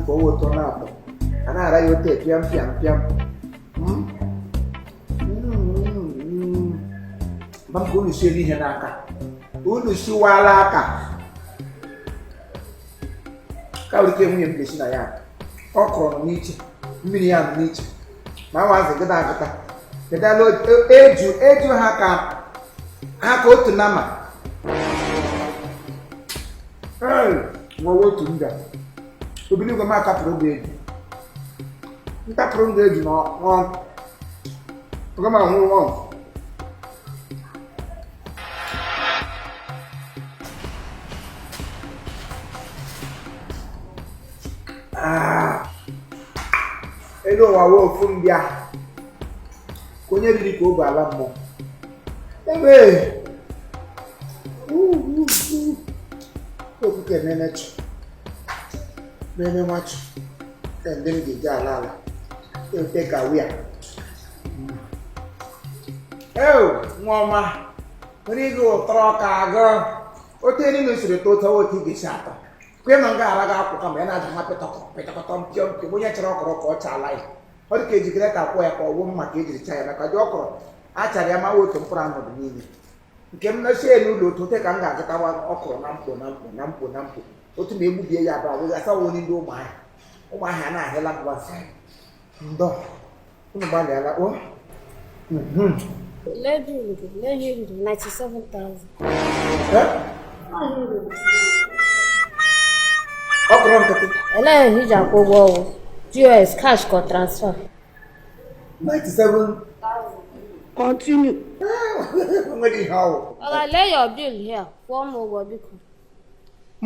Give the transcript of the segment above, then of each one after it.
for what on up. And I will take piam. I'm going to see you here. Who do you walaka? How came in place? I am. OKRO meat, million meat. My wife is a good actor. The Lord age you haka. I go to Nama. Hey, what to do that? You believe a market program? That program is not one. Come on, move on. Hello, I will from there. Can you really go by a more? Hey, okay, manage. Very much. And then the Jalala. You'll take a weir. Oh, Mama, when you go talk, girl, what any news to the total TV shatter? When I'm going to come and I have to talk, when you talk or child. What can you get up where or woman my cage is child like a joker? Actually, I'm out to front of the meaning. You cannot say you to take and get our OKRO nampo. What to me would be about I saw one in do my. Oh, my hand, I held up one side. No, nobody like what? Let you 97,000. OKRO, Let him go. US cash or transfer. 97,000. Continue. How? I lay your bill here. One more because. I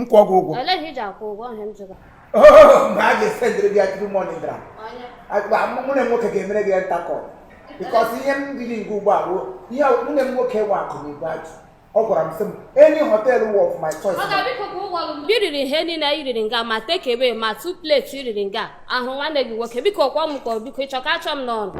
let him go him to. Oh, I just said to get 2 morning. I'm going to work again again. Because he ain't giving good back. He wouldn't work a walk on me, but any hotel work my choice. Beauty heading I didn't got my take away my 2 plates you didn't got. And one day you work because one will be quick to catch them none.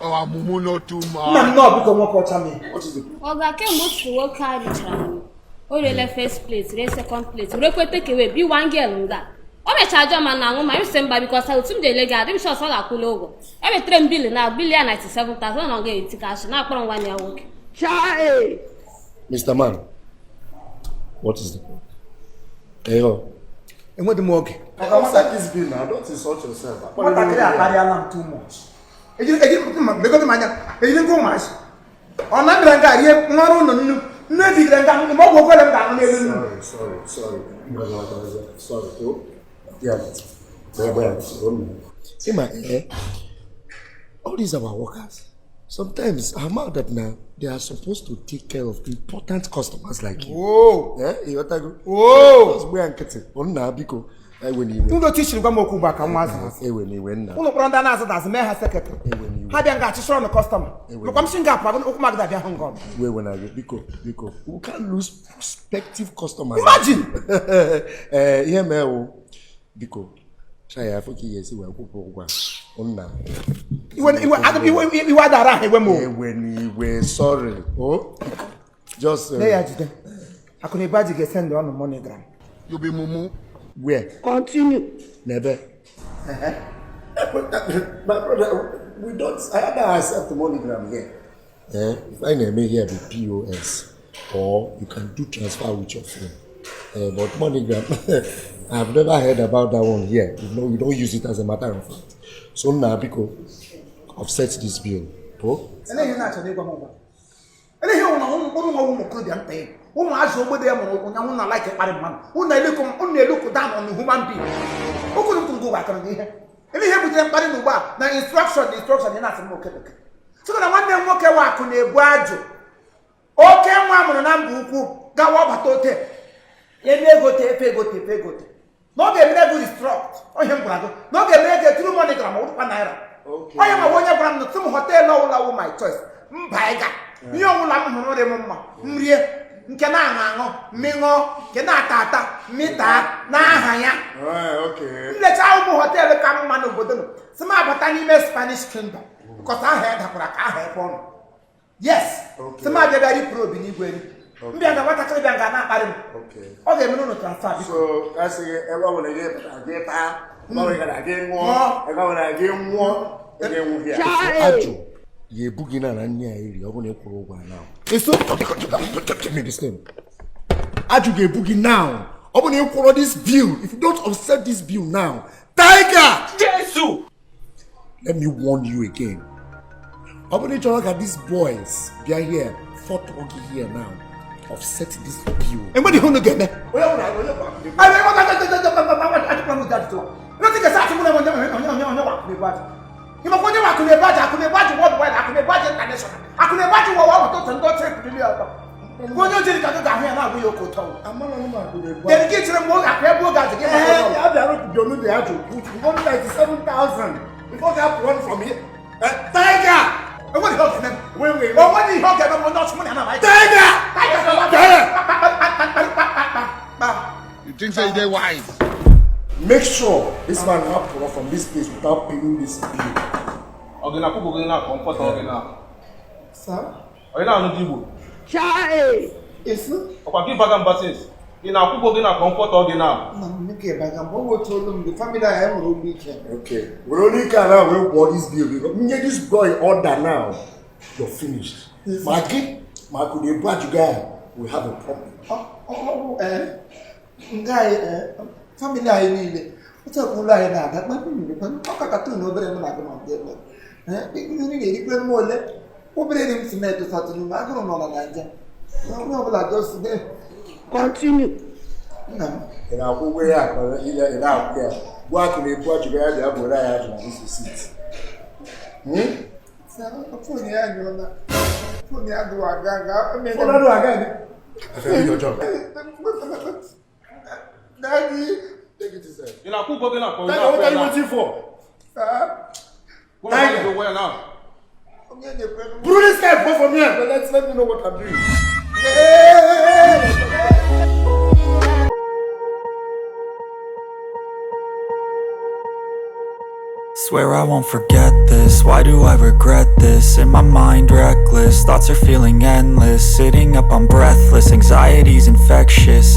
Oh, I'm no too much. I'm not because what is it? Oh, I came to work hard. Oh, the first place, the second place. We could take away, be one girl on that. Oh, I charge a man now, my same because I will soon delegate. I'm sure all a cool logo. Every 3 billion now, 1,097,000 on get it cash. Now, from 1 year work. Chai! Mr. Man, what is the point? Hey, And what the mug? How sad this bill now? Don't insult yourself. What I carry too much. You go to my you didn't go much. On that grand here, no. Sorry. Oh, yeah. See my all these are our workers. Sometimes I'm out that now they are supposed to take care of important customers like you. Whoa! Yeah, you want to go? Whoa! We are getting on now because when you don't teach you go back and once. When you went now. Who no that as a secretary. How they got to show the customer? Look, I'm seeing gap. I'm going to that they hung on. When I go because we can't lose prospective customers. Imagine. Yeah, me because try I forget yes we go on now. You are that when you were sorry. Oh, just I couldn't imagine get send on the MoneyGram. You be mumu. Where? Continue. Never. My brother, we don't. I don't accept the MoneyGram here. If I name here be POS, or you can do transfer with your phone. But MoneyGram, I've never heard about that one here. We don't use it as a matter of fact. So now, because offset this bill. Oh. And then you're not going to go. And then you're who has over there on like a man, who only look down on the human being. Who couldn't go back on here? And he have them putting the bar. Now instruction, you're not more capable. So I want them walk away on a badge. Okay, one number who go up at hotel. You never go. No, they never instruct. Oh, him, brother. No, they make a true MoneyGram. Okay. I am a one year from some hotel, no, my choice. Baiga. You will have no. nke na-aṅụ mmịṅụ nke na-ata mmịta n'aha ya. Nlecha ụmụ họteelụ ka mma n'obodo nọ si m abata n'ime Spanish Kingdom because aha ya dakwara ka aha ebe ọnụ. Yes, si m abịa ripụrụ obi n'igwe eri mbịa ga nwatakịrị bịa ga na-akparị m ọ ga-emere ụnụ transfer biko. Ebe ọ bụla gị taa gị nwụọ ajụ ya ebu gị na nne ya eri ọ bụ na ịkwụrụ ụgwọ now. Ajụ ga-ebu gị now ọ bụ na ịkwụrụ this bill. If you don't offset this bill now, Tiger! Jesus! Let me warn you again. ọ bụ na ịchọrọ ka these boys bịa here fọtụrụ gị here now, offset this bill. Enwe dị hụnụ ga-eme onye wakụnebaji akụnebaji worldwide akụnebaji international akụnebaji wọwa ọtụtụ ndị ọcha ebili ọtọ onye ojiri ka ga-ahụ ya na-abụghị oke ụtọ deligitiri mgbe oge akụ ebe oge azụ gị abịara obibiolu dị ajụ 97,000 before that one from here. Tiger! onwe ihe oge eme onye ọchụmụ na anaghị Tiger! You think so they wise? Make sure this man has pulled from this place without paying this bill. Okay, now people going now comfort okay now. Sir? Okay, now no Igbo. Chai! Yes. Okay, give back and buttons. Okay, now people going now comfort okay now. No, make it back and what told them the family I am will be here. Okay, we only can now we bought this bill because me get this boy order now. You're finished. Maggie, Marco, the bad guy will have a problem. Guy, family I need. What's up, Mullah? That might be Kakatu, no better than I can get. You need to more. What bring him to make to start to do? I don't know that. No, but just continue. No. And I'll go where I can either out there. What can they put together? They have what I have to this seat. Funny, I know that. Funny, I do a gaga. I mean, I do again. I feel your job. Daddy, Take it easy. You know, people going now. What are you waiting for? What are you doing now? Put this guy go from here. Let me know what I'm doing. Swear I won't forget this. Why do I regret this? In my mind reckless, thoughts are feeling endless. Sitting up, I'm breathless, anxiety's infectious.